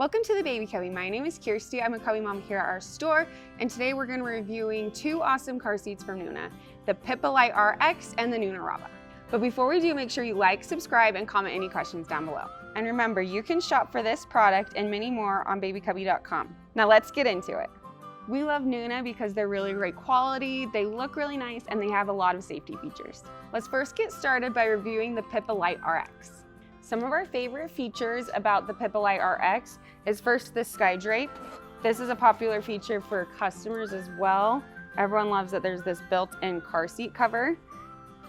Welcome to the Baby Cubby. My name is Kirstie. I'm a Cubby mom here at our store, and today we're going to be reviewing two awesome car seats from Nuna, the PIPA Lite RX and the Nuna RAVA. But before we do, make sure you like, subscribe, and comment any questions down below. And remember, you can shop for this product and many more on babycubby.com. Now let's get into it. We love Nuna because they're really great quality, they look really nice, and they have a lot of safety features. Let's first get started by reviewing the PIPA Lite RX. Some of our favorite features about the PIPA Lite RX is first the sky drape. This is a popular feature for customers as well. Everyone loves that there's this built-in car seat cover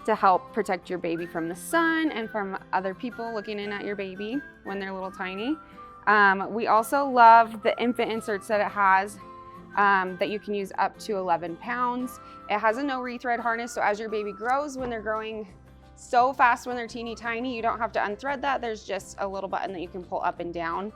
to help protect your baby from the sun and from other people looking in at your baby when they're little tiny. We also love the infant inserts that it has that you can use up to 11 pounds. It has a no rethread harness, so as your baby grows, when they're growing so fast when they're teeny tiny, you don't have to unthread that. There's just a little button that you can pull up and down.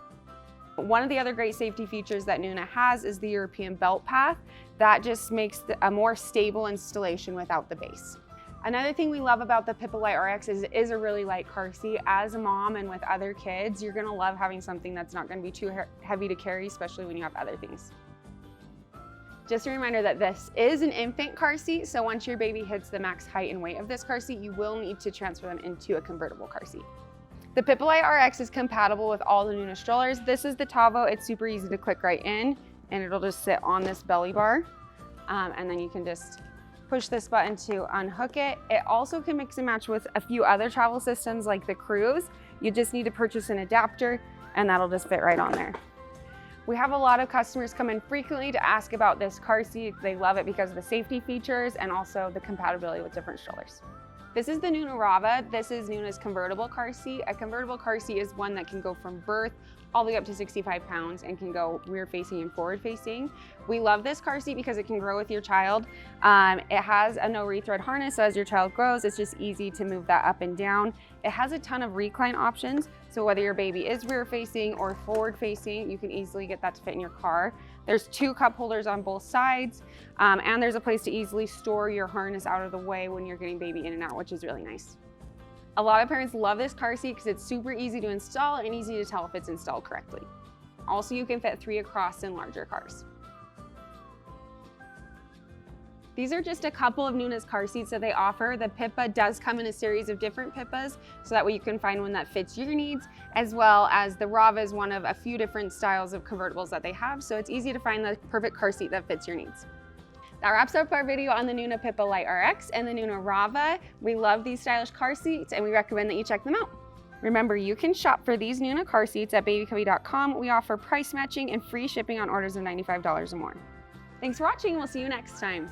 One of the other great safety features that Nuna has is the European belt path. That just makes a more stable installation without the base. Another thing we love about the PIPA Lite RX is it is a really light car seat. As a mom and with other kids, you're gonna love having something that's not gonna be too heavy to carry, especially when you have other things. Just a reminder that this is an infant car seat, so once your baby hits the max height and weight of this car seat, you will need to transfer them into a convertible car seat. The PIPA Lite RX is compatible with all the Nuna strollers. This is the Tavo. It's super easy to click right in, and it'll just sit on this belly bar, and then you can just push this button to unhook it. It also can mix and match with a few other travel systems like the Cruise. You just need to purchase an adapter, and that'll just fit right on there. We have a lot of customers come in frequently to ask about this car seat. They love it because of the safety features and also the compatibility with different strollers. This is the Nuna RAVA. This is Nuna's convertible car seat. A convertible car seat is one that can go from birth all the way up to 65 pounds and can go rear facing and forward facing. We love this car seat because it can grow with your child. It has a no rethread harness, so as your child grows, it's just easy to move that up and down. It has a ton of recline options, so whether your baby is rear facing or forward facing, you can easily get that to fit in your car. There's two cup holders on both sides, and there's a place to easily store your harness out of the way when you're getting baby in and out, which is really nice. A lot of parents love this car seat because it's super easy to install and easy to tell if it's installed correctly. Also, you can fit 3 across in larger cars. These are just a couple of Nuna's car seats that they offer. The PIPA does come in a series of different PIPAs, so that way you can find one that fits your needs, as well as the RAVA is one of a few different styles of convertibles that they have, so it's easy to find the perfect car seat that fits your needs. That wraps up our video on the Nuna PIPA Lite RX and the Nuna RAVA. We love these stylish car seats and we recommend that you check them out. Remember, you can shop for these Nuna car seats at babycubby.com. We offer price matching and free shipping on orders of $95 or more. Thanks for watching, we'll see you next time.